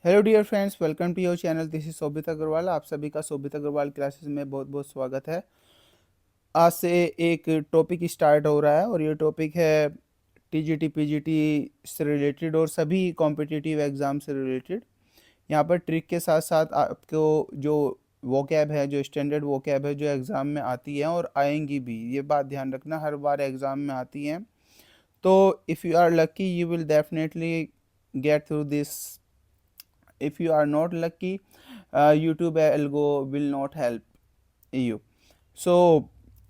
Hello dear friends, welcome to your channel. This is Shobhit Agarwal. आप सभी का शोभित अग्रवाल क्लासेस में बहुत बहुत स्वागत है। आज से एक टॉपिक स्टार्ट हो रहा है और ये टॉपिक है टीजीटी पीजीटी से रिलेटेड और सभी कॉम्पिटिटिव एग्ज़ाम से रिलेटेड। यहाँ पर ट्रिक के साथ साथ आपको जो वोकैब है, जो स्टैंडर्ड वोकैब है, जो एग्ज़ाम में आती है और आएंगी भी, ये बात ध्यान रखना, हर बार एग्ज़ाम में आती हैं। तो if you are lucky you will definitely get through this. if you are not lucky, YouTube algo will not help you. So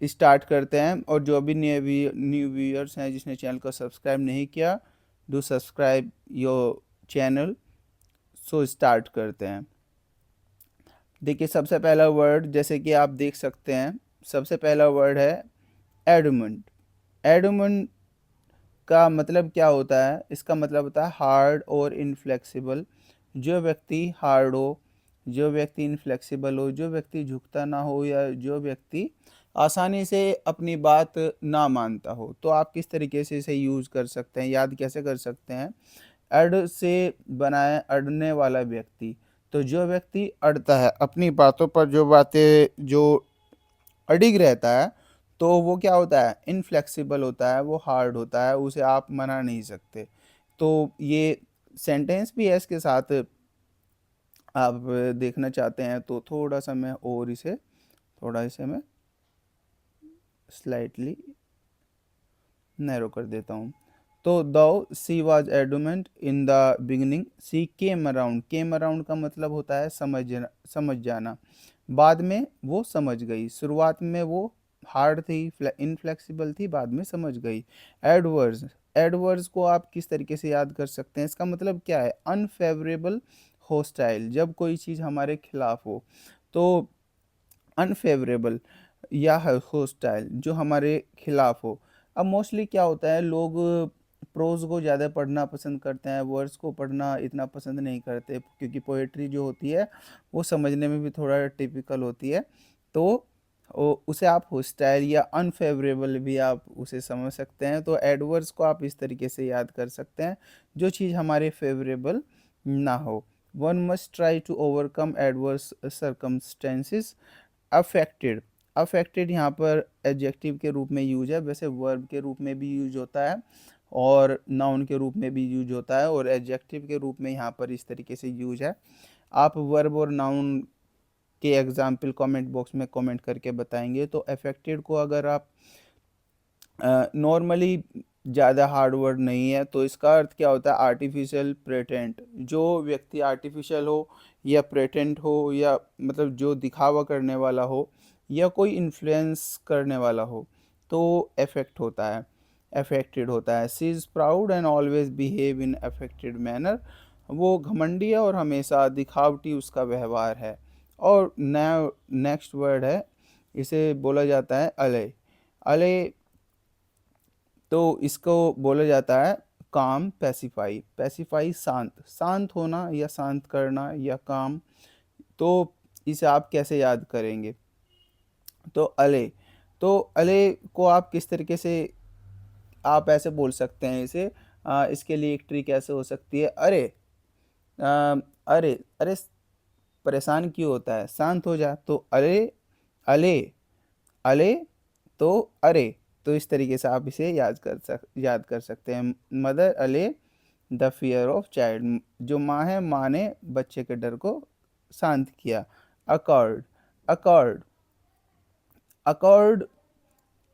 start करते हैं। और जो भी न्यू व्यूअर्स हैं जिसने चैनल को सब्सक्राइब नहीं किया, do subscribe your channel. So start करते हैं। देखिए, सबसे पहला वर्ड जैसे कि आप देख सकते हैं, सबसे पहला वर्ड है एडमंड। एडमंड का मतलब क्या होता है? इसका मतलब होता है हार्ड और इनफ्लेक्सिबल। जो व्यक्ति हार्ड हो, जो व्यक्ति इनफ्लेक्सिबल हो, जो व्यक्ति झुकता ना हो, या जो व्यक्ति आसानी से अपनी बात ना मानता हो, तो आप किस तरीके से इसे यूज़ कर सकते हैं, याद कैसे कर सकते हैं? अड़ से बनाए अड़ने वाला व्यक्ति। तो जो व्यक्ति अड़ता है अपनी बातों पर, जो बातें जो अडिग रहता है, तो वो क्या होता है? इनफ्लेक्सिबल होता है, वो हार्ड होता है, उसे आप मना नहीं सकते। तो ये सेंटेंस भी है इसके साथ। आप देखना चाहते हैं तो थोड़ा सा मैं और इसे मैं स्लाइटली नैरो कर देता हूँ। तो दो she was adamant in the beginning, she came around. Came around का मतलब होता है समझ जाना। बाद में वो समझ गई। शुरुआत में वो हार्ड थी, इनफ्लेक्सिबल थी, बाद में समझ गई। एडवर्स, एडवर्स को आप किस तरीके से याद कर सकते हैं? इसका मतलब क्या है? Unfavourable, hostile. जब कोई चीज़ हमारे खिलाफ हो, तो अनफेवरेबल या होस्टाइल जो हमारे खिलाफ हो। अब मोस्टली क्या होता है, लोग प्रोज को ज़्यादा पढ़ना पसंद करते हैं, वर्ड्स को पढ़ना इतना पसंद नहीं करते, क्योंकि पोएट्री जो होती है वो समझने में भी थोड़ा टिपिकल होती है। तो उसे आप होस्टाइल या अनफेवरेबल भी आप उसे समझ सकते हैं। तो एडवर्स को आप इस तरीके से याद कर सकते हैं, जो चीज़ हमारे फेवरेबल ना हो। One must try to overcome adverse circumstances. Affected, affected यहाँ पर एडजेक्टिव के रूप में यूज है, वैसे वर्ब के रूप में भी यूज होता है और नाउन के रूप में भी यूज होता है, और एडजेक्टिव के रूप में यहाँ पर इस तरीके से यूज है। आप वर्ब और नाउन के एग्जाम्पल कमेंट बॉक्स में कमेंट करके बताएंगे। तो अफेक्टेड को अगर आप नॉर्मली ज़्यादा हार्ड वर्ड नहीं है, तो इसका अर्थ क्या होता है? आर्टिफिशियल प्रेटेंट। जो व्यक्ति आर्टिफिशियल हो या प्रेटेंट हो, या मतलब जो दिखावा करने वाला हो या कोई इन्फ्लुएंस करने वाला हो, तो अफेक्ट होता है, अफेक्टेड होता है। She is proud and always behave in affected manner. वो घमंडी है और हमेशा दिखावटी उसका व्यवहार है। और नेक्स्ट वर्ड है, इसे बोला जाता है अले। अले, तो इसको बोला जाता है काम, पैसिफाई। पैसिफाई शांत, शांत होना या शांत करना या काम। तो इसे आप कैसे याद करेंगे? तो अले, तो अले को आप किस तरीके से आप ऐसे बोल सकते हैं इसे? इसके लिए एक ट्रिक ऐसे हो सकती है, अरे अरे अरे परेशान क्यों होता है, शांत हो जा। तो अरे, अले, अले, तो अरे। तो इस तरीके से आप इसे याद कर सकते हैं। मदर अले द फियर ऑफ चाइल्ड। जो माँ है, माँ ने बच्चे के डर को शांत किया। Accord, accord, accord,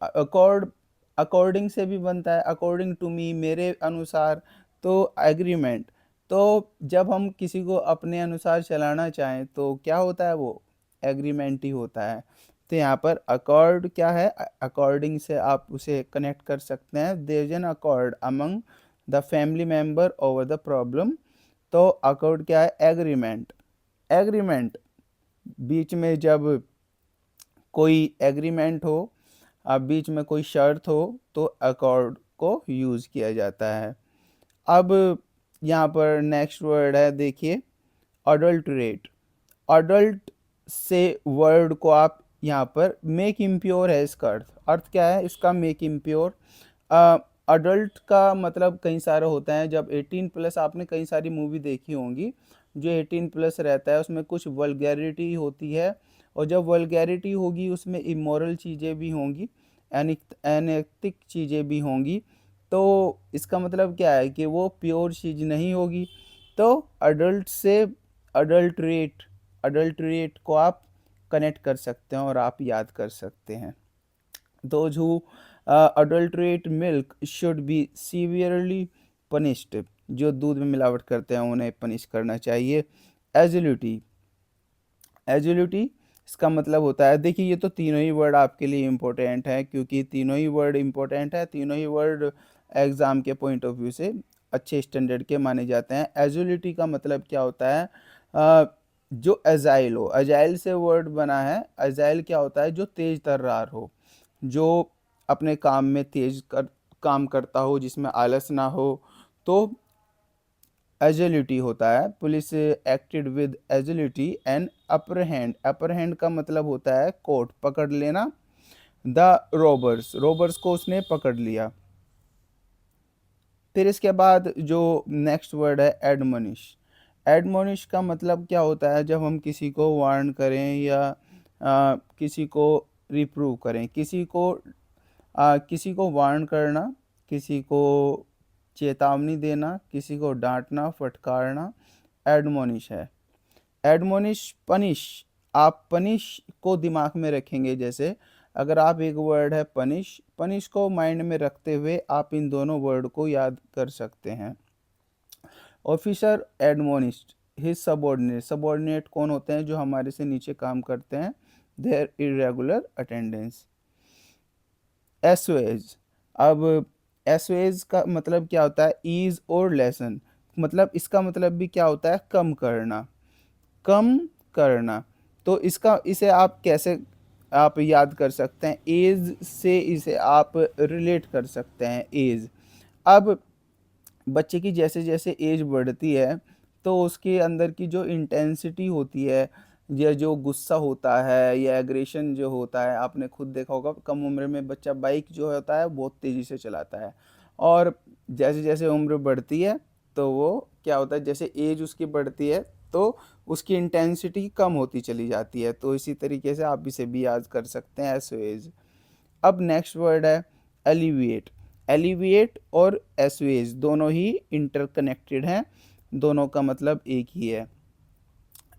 accord according से भी बनता है, अकॉर्डिंग टू मी, मेरे अनुसार। तो एग्रीमेंट, तो जब हम किसी को अपने अनुसार चलाना चाहें तो क्या होता है? वो एग्रीमेंट ही होता है। तो यहाँ पर अकॉर्ड क्या है? अकॉर्डिंग से आप उसे कनेक्ट कर सकते हैं। There is an accord among the family member over the problem. तो अकॉर्ड क्या है? एग्रीमेंट। एग्रीमेंट, बीच में जब कोई एग्रीमेंट हो, अब बीच में कोई शर्त हो, तो अकॉर्ड को यूज़ किया जाता है। अब यहाँ पर नेक्स्ट वर्ड है, देखिए अडल्टरेट। अडल्ट से वर्ड को आप यहाँ पर मेक इम्प्योर है, इसका अर्थ, अर्थ क्या है इसका? Make impure. अडल्ट का मतलब कई सारे होता है। जब 18 प्लस, आपने कई सारी मूवी देखी होंगी, जो 18+ रहता है उसमें कुछ वल्गैरिटी होती है, और जब वल्गैरिटी होगी उसमें इमोरल चीज़ें भी होंगी, अनैतिक चीज़ें भी होंगी। तो इसका मतलब क्या है कि वो प्योर चीज़ नहीं होगी। तो अडल्ट से अडल्ट्रेट को आप कनेक्ट कर सकते हैं और आप याद कर सकते हैं। Those who adulterate milk should be severely punished। जो दूध में मिलावट करते हैं उन्हें पनिश करना चाहिए। एजुलिटी, एजुलिटी इसका मतलब होता है, देखिए ये तो तीनों ही वर्ड आपके लिए इम्पोर्टेंट है, क्योंकि तीनों ही वर्ड इम्पोर्टेंट है, तीनों ही वर्ड एग्ज़ाम के पॉइंट ऑफ व्यू से अच्छे स्टैंडर्ड के माने जाते हैं। एजुलिटी का मतलब क्या होता है, जो एजाइल हो, एजाइल से वर्ड बना है। एजाइल क्या होता है, जो तेज तर्रार हो, जो अपने काम में काम करता हो, जिसमें आलस ना हो, तो एजिलिटी होता है। Police acted with agility and apprehend, apprehend का मतलब होता है कोर्ट, पकड़ लेना। द रॉबर्स, रॉबर्स को उसने पकड़ लिया। फिर इसके बाद जो नेक्स्ट वर्ड है एडमोनिश, एडमोनिश का मतलब क्या होता है, जब हम किसी को वार्न करें या किसी को रिप्रूव करें, किसी को वार्न करना, किसी को चेतावनी देना, किसी को डांटना, फटकारना, एडमोनिश है। एडमोनिश, पनिश, आप पनिश को दिमाग में रखेंगे। जैसे अगर आप एक वर्ड है पनिश, पनिश को माइंड में रखते हुए आप इन दोनों वर्ड को याद कर सकते हैं। ऑफिसर एडमोनिस्ट हिज सबॉर्डिनेट, सबॉर्डिनेट कौन होते हैं, जो हमारे से नीचे काम करते हैं, देयर इरेगुलर अटेंडेंस। एसओएज, अब एसओएज का मतलब क्या होता है, ईज और लेसन, मतलब इसका मतलब भी क्या होता है, कम करना, कम करना। तो इसे आप कैसे आप याद कर सकते हैं, एज से इसे आप रिलेट कर सकते हैं, एज। अब बच्चे की जैसे जैसे एज बढ़ती है तो उसके अंदर की जो इंटेंसिटी होती है, या जो गुस्सा होता है या एग्रेशन जो होता है, आपने खुद देखा होगा कम उम्र में बच्चा बाइक जो होता है बहुत तेज़ी से चलाता है, और जैसे जैसे उम्र बढ़ती है तो वो क्या होता है, जैसे एज उसकी बढ़ती है तो उसकी इंटेंसिटी कम होती चली जाती है। तो इसी तरीके से आप इसे भी याद कर सकते हैं, एज एज। अब नेक्स्ट वर्ड है एलिविएट, एलिविएट और एसवेज दोनों ही इंटरकनेक्टेड हैं, दोनों का मतलब एक ही है।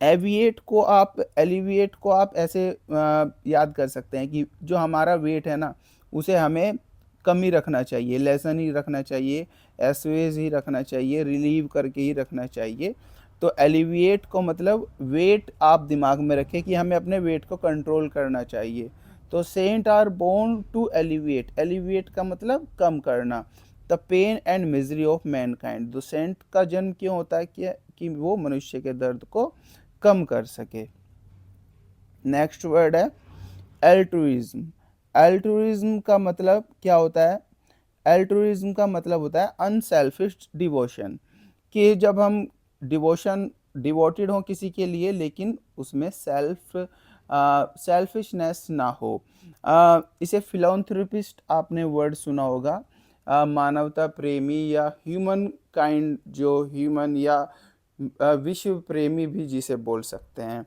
एलिविएट को आप ऐसे याद कर सकते हैं कि जो हमारा वेट है ना उसे हमें कम ही रखना चाहिए, लेसन ही रखना चाहिए, एसवेज ही रखना चाहिए, रिलीव करके ही रखना चाहिए। तो एलिविएट को मतलब वेट आप दिमाग में रखें कि हमें अपने वेट को कंट्रोल करना चाहिए। तो saint are born to alleviate, alleviate का मतलब कम करना। The pain and misery of mankind, तो सेंट का जन्म क्यों होता है कि वो मनुष्य के दर्द को कम कर सके। नेक्स्ट वर्ड है एल्ट्रुइज्म, एल्ट्रुइज्म का मतलब क्या होता है, एल्ट्रुइज्म का मतलब होता है अनसेल्फिश डिवोशन, कि जब हम डिवोटेड हो किसी के लिए लेकिन उसमें सेल्फिशनेस ना हो। इसे फिलॉन्थ्रोपिस्ट आपने वर्ड सुना होगा, मानवता प्रेमी या ह्यूमन काइंड, जो ह्यूमन या विश्व प्रेमी भी जिसे बोल सकते हैं,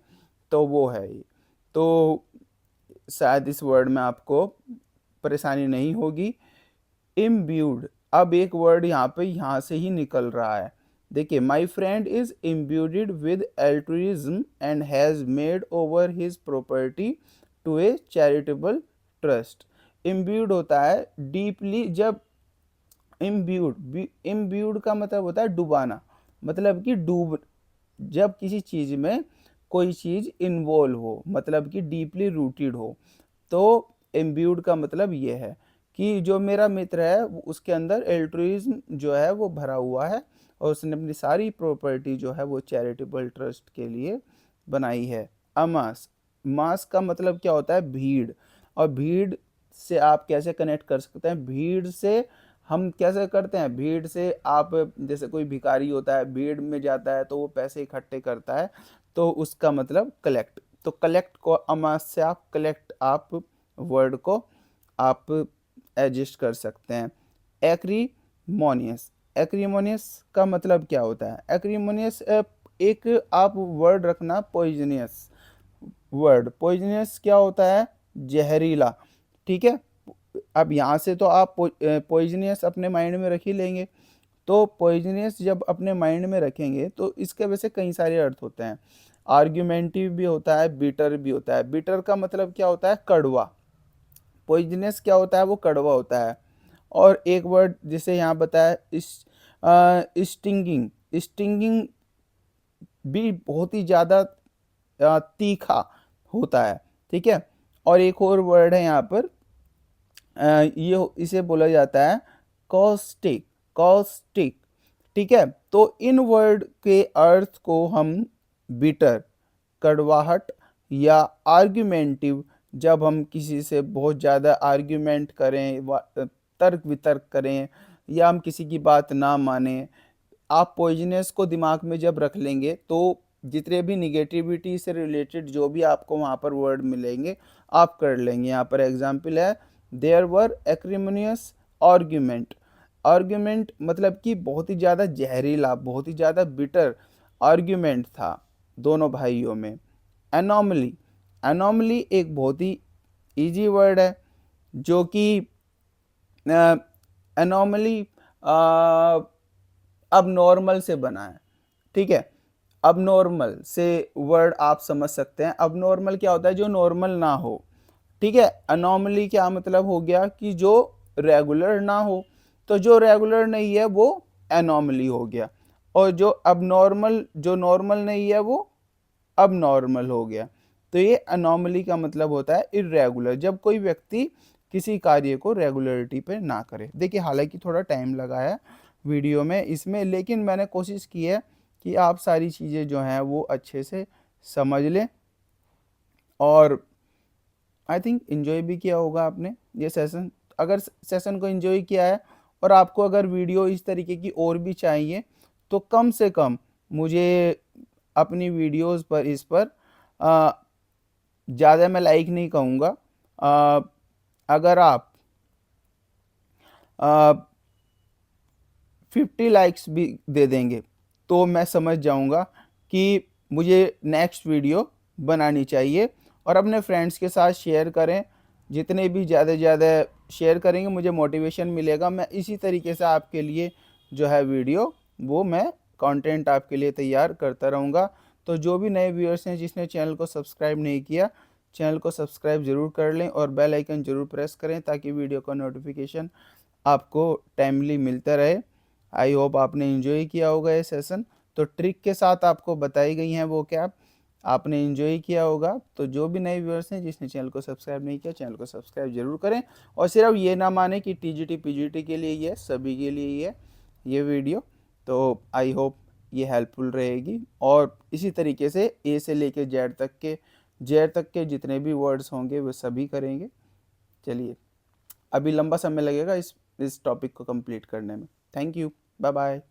तो वो है ये। तो शायद इस वर्ड में आपको परेशानी नहीं होगी। इम्ब्यूड, अब एक वर्ड यहाँ से ही निकल रहा है, देखिए, my friend is imbued with altruism and has made over his property to a charitable trust. Imbued होता है डीपली, जब इम्ब्यूड का मतलब होता है डुबाना, मतलब कि जब किसी चीज़ में कोई चीज़ इन्वॉल्व हो, मतलब कि डीपली रूटेड हो, तो इम्ब्यूड का मतलब ये है कि जो मेरा मित्र है उसके अंदर एल्ट्रुइज्म जो है वो भरा हुआ है, और उसने अपनी सारी प्रॉपर्टी जो है वो चैरिटेबल ट्रस्ट के लिए बनाई है। अमास, मास का मतलब क्या होता है, भीड़, और भीड़ से आप कैसे कनेक्ट कर सकते हैं, भीड़ से हम कैसे करते हैं, भीड़ से आप जैसे कोई भिखारी होता है भीड़ में जाता है तो वो पैसे इकट्ठे करता है, तो उसका मतलब कलेक्ट, तो कलेक्ट को अमास से आप कलेक्ट, आप वर्ड को आप एडजस्ट कर सकते हैं। एक्रीमोनियस, एक्रीमोनियस का मतलब क्या होता है, एक्रीमोनियस एक आप वर्ड रखना पॉइजनियस। वर्ड पॉइजनियस क्या होता है? जहरीला। ठीक है, अब यहाँ से तो आप पॉइजनियस अपने माइंड में रख ही लेंगे। तो पॉइजनियस जब अपने माइंड में रखेंगे तो इसके वैसे कई सारे अर्थ होते हैं। आर्ग्यूमेंटिव भी होता है, बिटर भी होता है। बिटर का मतलब क्या होता है? कड़वा। पॉइजनस क्या होता है? वो कड़वा होता है। और एक वर्ड जिसे यहाँ बताया स्टिंगिंग। स्टिंगिंग भी बहुत ही ज़्यादा तीखा होता है। ठीक है, और एक और वर्ड है यहाँ पर, ये इसे बोला जाता है कॉस्टिक। कॉस्टिक। ठीक है, तो इन वर्ड के अर्थ को हम बिटर, कड़वाहट, या आर्ग्यूमेंटिव, जब हम किसी से बहुत ज़्यादा आर्ग्यूमेंट करें, तर्क वितर्क करें, या हम किसी की बात ना माने, आप पॉइजनस को दिमाग में जब रख लेंगे तो जितने भी निगेटिविटी से रिलेटेड जो भी आपको वहाँ पर वर्ड मिलेंगे आप कर लेंगे। यहाँ पर एग्जाम्पल है, there were acrimonious argument. Argument मतलब कि बहुत ही ज़्यादा जहरीला, बहुत ही ज़्यादा बिटर आर्ग्यूमेंट था दोनों भाइयों में। एनॉमली। एनॉमली एक बहुत ही इजी वर्ड है, जो कि एनॉमली अब नॉर्मल से बना है। ठीक है, अब नॉर्मल से वर्ड आप समझ सकते हैं। अब नॉर्मल क्या होता है? जो नॉर्मल ना हो। ठीक है, अनॉमली क्या मतलब हो गया? कि जो रेगुलर ना हो। तो जो रेगुलर नहीं है वो एनॉमली हो गया, और जो अब नॉर्मल, जो नॉर्मल नहीं है वो अब नॉर्मल हो गया। तो ये अनॉमली का मतलब होता है इरेगुलर, जब कोई व्यक्ति किसी कार्य को रेगुलरिटी पे ना करे। देखिए, हालांकि थोड़ा टाइम लगा है वीडियो में इसमें, लेकिन मैंने कोशिश की है कि आप सारी चीज़ें जो हैं वो अच्छे से समझ लें, और आई थिंक इन्जॉय भी किया होगा आपने ये सेशन। अगर सेशन को इन्जॉय किया है और आपको अगर वीडियो इस तरीके की और भी चाहिए, तो कम से कम मुझे अपनी वीडियोस पर, इस पर ज़्यादा मैं लाइक नहीं कहूँगा, अगर आप 50 लाइक्स भी दे देंगे तो मैं समझ जाऊंगा कि मुझे नेक्स्ट वीडियो बनानी चाहिए। और अपने फ्रेंड्स के साथ शेयर करें, जितने भी ज़्यादा ज़्यादा शेयर करेंगे मुझे मोटिवेशन मिलेगा। मैं इसी तरीके से आपके लिए जो है वीडियो, वो मैं कंटेंट आपके लिए तैयार करता रहूँगा। तो जो भी नए व्यूअर्स हैं जिसने चैनल को सब्सक्राइब नहीं किया, चैनल को सब्सक्राइब ज़रूर कर लें और बेल आइकन ज़रूर प्रेस करें, ताकि वीडियो का नोटिफिकेशन आपको टाइमली मिलता रहे। आई होप आपने एंजॉय किया होगा ये सेशन। तो ट्रिक के साथ आपको बताई गई हैं वो क्या आपने एंजॉय किया होगा। तो जो भी नए व्यूअर्स हैं जिसने चैनल को सब्सक्राइब नहीं किया, चैनल को सब्सक्राइब जरूर करें। और सिर्फ ये ना माने कि टीजीटी पीजीटी के लिए ही है, सभी के लिए ही है ये वीडियो। तो आई होप ये हेल्पफुल रहेगी, और इसी तरीके से ए से लेके जेड तक के जितने भी वर्ड्स होंगे वो सभी करेंगे। चलिए, अभी लंबा समय लगेगा इस टॉपिक को कंप्लीट करने में। Thank you, bye bye.